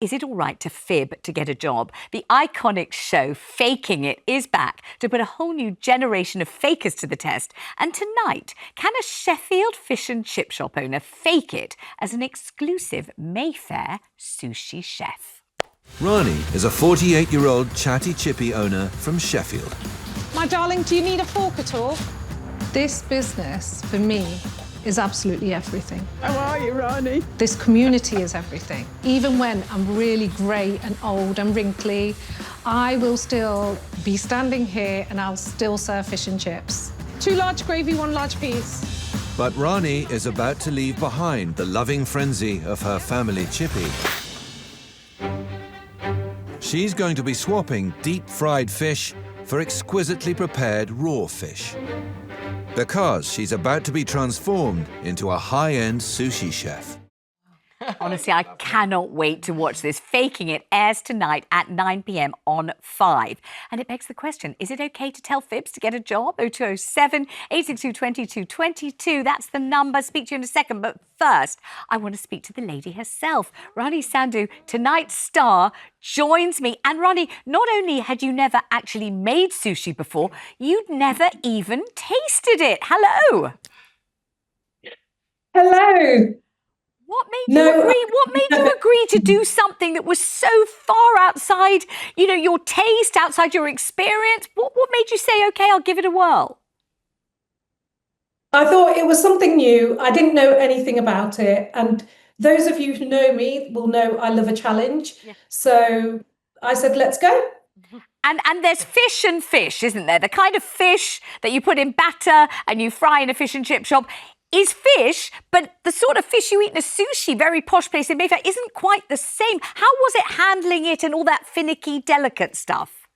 Is it all right to fib to get a job? The iconic show Faking It is back to put a whole new generation of fakers to the test. And tonight, can a Sheffield fish and chip shop owner fake it as an exclusive Mayfair sushi chef? Ronnie is a 48-year-old chatty chippy owner from Sheffield. My darling, do you need a fork at all? This business, for me, is absolutely everything. How are you, Ronnie? This community is everything. Even when I'm really grey and old and wrinkly, I will still be standing here and I'll still serve fish and chips. 2 large gravy, 1 large piece. But Ronnie is about to leave behind the loving frenzy of her family chippy. She's going to be swapping deep-fried fish for exquisitely prepared raw fish. Because she's about to be transformed into a high-end sushi chef. Honestly, I cannot wait to watch this. Faking It airs tonight at 9 p.m. on 5. And it begs the question, is it okay to tell fibs to get a job? 0207 862 2222. That's the number. Speak to you in a second. But first, I want to speak to the lady herself. Ronnie Sandu, tonight's star, joins me. And Ronnie, not only had you never actually made sushi before, you'd never even tasted it. Hello. Hello. What made you agree? What made you agree to do something that was so far outside, your taste, outside your experience? What made you say, okay, I'll give it a whirl? I thought it was something new. I didn't know anything about it. And those of you who know me will know I love a challenge. Yeah. So I said, let's go. And there's fish and fish, isn't there? The kind of fish that you put in batter and you fry in a fish and chip shop is fish, but the sort of fish you eat in a sushi, very posh place in Mayfair, isn't quite the same. How was it handling it and all that finicky, delicate stuff?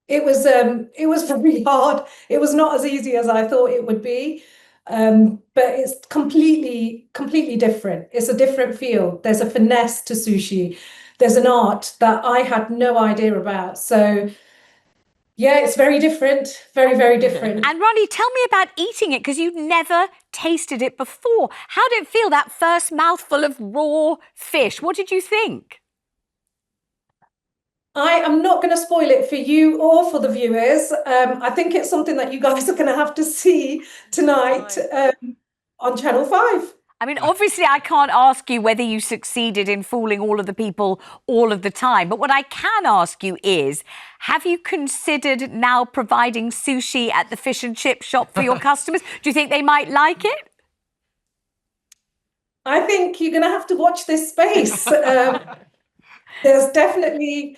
It was very hard. It was not as easy as I thought it would be, but it's completely different. It's a different feel. There's a finesse to sushi. There's an art that I had no idea about. So yeah, it's very different, very, very different. And Ronnie, tell me about eating it, because you'd never tasted it before. How did it feel, that first mouthful of raw fish? What did you think? I am not going to spoil it for you or for the viewers. I think it's something that you guys are going to have to see tonight on Channel 5. I mean, obviously, I can't ask you whether you succeeded in fooling all of the people all of the time. But what I can ask you is, have you considered now providing sushi at the fish and chip shop for your customers? Do you think they might like it? I think you're going to have to watch this space. There's definitely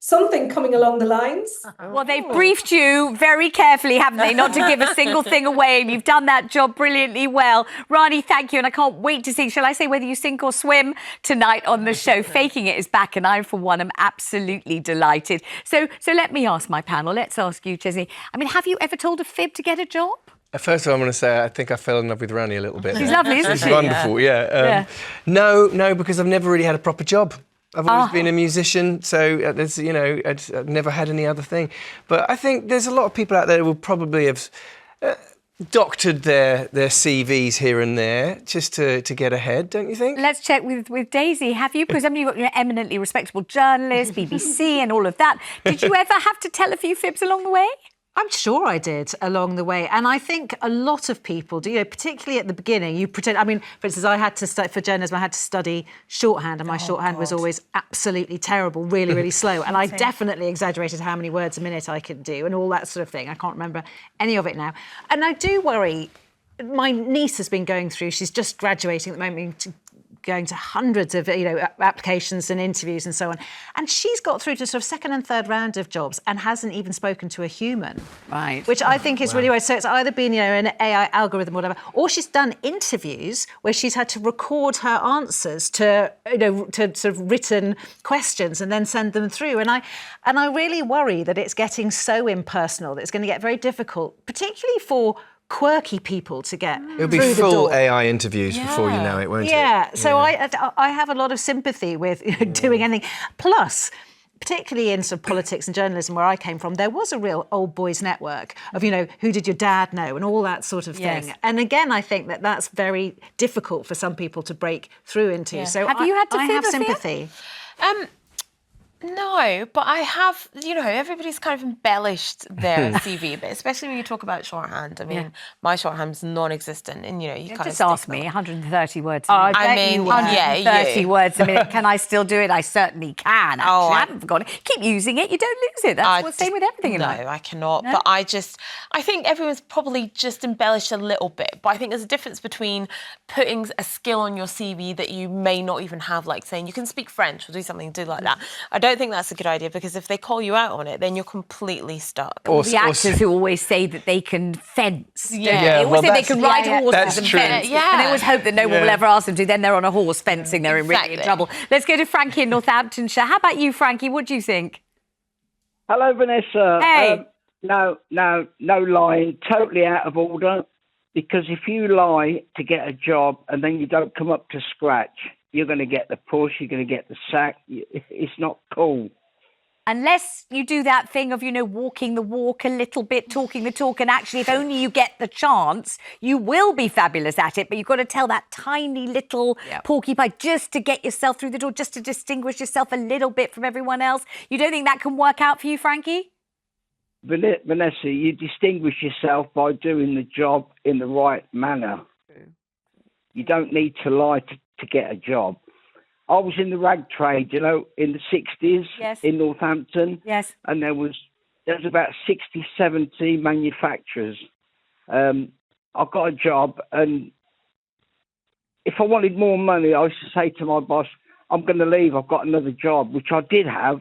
something coming along the lines. Well, they've briefed you very carefully, haven't they, not to give a single thing away, and you've done that job brilliantly well. Ronnie, thank you, and I can't wait to see, shall I say, whether you sink or swim tonight on the show. Faking It is back, and I, for one, am absolutely delighted. So let me ask my panel, let's ask you, Chesney. I mean, have you ever told a fib to get a job? First of all, I'm going to say I think I fell in love with Ronnie a little bit. She's lovely, isn't she? She's wonderful, yeah. No, because I've never really had a proper job. I've always been a musician, so there's, I've never had any other thing. But I think there's a lot of people out there who will probably have doctored their CVs here and there just to get ahead, don't you think? Let's check with Daisy. Have you? Because I mean, you've got your eminently respectable journalist, BBC and all of that. Did you ever have to tell a few fibs along the way? I'm sure I did along the way. And I think a lot of people do, particularly at the beginning, you pretend, I mean, for instance, I had to study, for journalism, I had to study shorthand, and my shorthand was always absolutely terrible, really, really slow. And I definitely exaggerated how many words a minute I could do and all that sort of thing. I can't remember any of it now. And I do worry, my niece has been going through, she's just graduating at the moment, going to hundreds of applications and interviews and so on, and she's got through to sort of second and third round of jobs and hasn't even spoken to a human, right? Which I think is really weird. So it's either been an AI algorithm or whatever, or she's done interviews where she's had to record her answers to to sort of written questions and then send them through. And I really worry that it's getting so impersonal that it's going to get very difficult, particularly for quirky people to get It'll be through the full door. AI interviews before you know it, won't it? Yeah, so I have a lot of sympathy with doing anything. Plus, particularly in sort of politics and journalism where I came from, there was a real old boys network of, who did your dad know and all that sort of thing. Yes. And again, I think that that's very difficult for some people to break through into. Yeah. So Have you had to I fib, have Afua? sympathy. No, but I have, everybody's kind of embellished their CV a bit, especially when you talk about shorthand. I mean, my shorthand's non-existent, and, you kind Just of ask me, 130 words a minute. I mean, 130 you. words a minute. Can I still do it? I certainly can, actually. Oh, I haven't forgotten it. Keep using it, you don't lose it. That's what's the same with everything in life. No, I cannot. No? But I think everyone's probably just embellished a little bit. But I think there's a difference between putting a skill on your CV that you may not even have, like saying you can speak French or do something like that. I don't think that's a good idea, because if they call you out on it, then you're completely stuck. The actors who always say that they can fence. Yeah. They always say they can ride horses and true. fence. And they always hope that no one will ever ask them to. Then they're on a horse fencing. They're in really in trouble. Let's go to Frankie in Northamptonshire. How about you, Frankie? What do you think? Hello, Vanessa. Hey. No lying. Totally out of order. Because if you lie to get a job and then you don't come up to scratch, you're going to get the push, you're going to get the sack. It's not cool. Unless you do that thing of, walking the walk a little bit, talking the talk, and actually, if only you get the chance, you will be fabulous at it, but you've got to tell that tiny little porcupine just to get yourself through the door, just to distinguish yourself a little bit from everyone else. You don't think that can work out for you, Frankie? Vanessa, you distinguish yourself by doing the job in the right manner. You don't need to lie to get a job. I was in the rag trade, in the 60s in Northampton. Yes. And there was about 60, 70 manufacturers. I got a job, and if I wanted more money, I used to say to my boss, I'm going to leave, I've got another job, which I did have.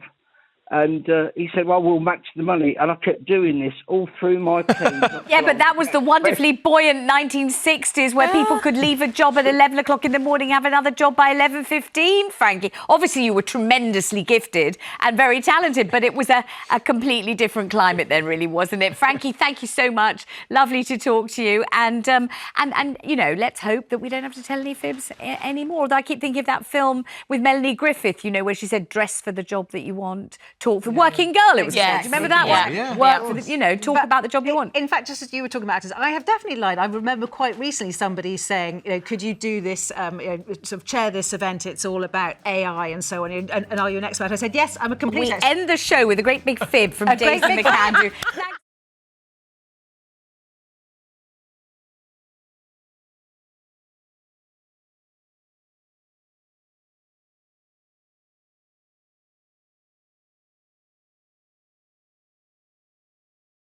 And he said, well, we'll match the money. And I kept doing this all through my team. Yeah, but that was the wonderfully buoyant 1960s where people could leave a job at 11 o'clock in the morning, have another job by 11:15, Frankie. Obviously, you were tremendously gifted and very talented, but it was a completely different climate then, really, wasn't it? Frankie, thank you so much. Lovely to talk to you. And let's hope that we don't have to tell any fibs anymore. Although I keep thinking of that film with Melanie Griffith, where she said, dress for the job that you want. Talk for Working Girl, it was called. Do you remember that one? Yeah. Work for the, talk about the job you want. In fact, just as you were talking about actors, I have definitely lied. I remember quite recently somebody saying, could you do this, sort of chair this event? It's all about AI and so on. And are you an expert? I said, yes, I'm a complete expert. We end the show with a great big fib from Jason McAndrew.